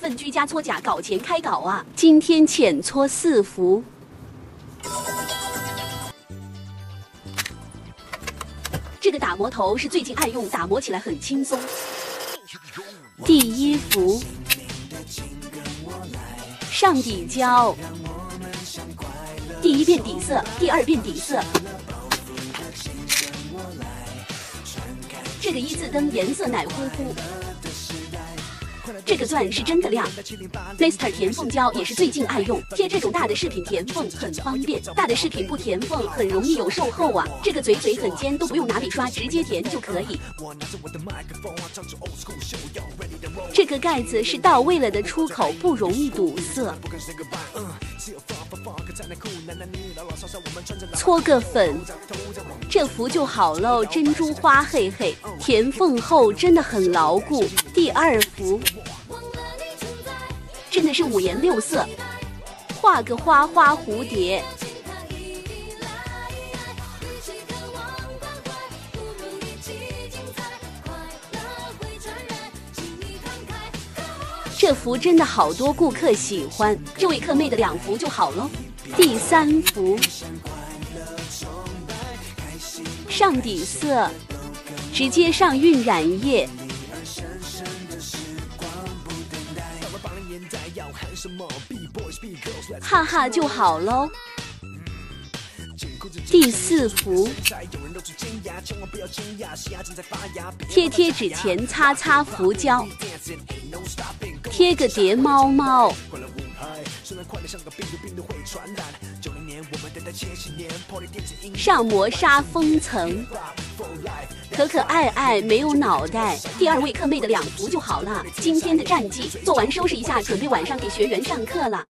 份居家搓甲搞钱开搞啊！今天浅搓4幅。这个打磨头是最近爱用，打磨起来很轻松。第1幅，上底胶，第1遍底色，第2遍底色。这个1字灯颜色奶乎乎。这个钻是真的亮 ，Mr 填缝胶也是最近爱用，贴这种大的饰品填缝很方便，大的饰品不填缝很容易有售后啊。这个嘴很尖，都不用拿笔刷，直接填就可以。这个盖子是到位了的出口，不容易堵塞。搓个粉，这幅就好喽，珍珠花嘿嘿，填缝后真的很牢固。第2幅。真的是5颜6色，画个花花蝴蝶。这幅真的好多顾客喜欢，这位客妹的2幅就好咯。第3幅，上底色，直接上晕染液。哈哈就好喽。第4幅，贴纸前擦擦浮胶，贴个蝶猫猫。上磨砂封层，可爱没有脑袋。第2位客妹的2幅就好了。今天的战绩做完收拾一下，准备晚上给学员上课了。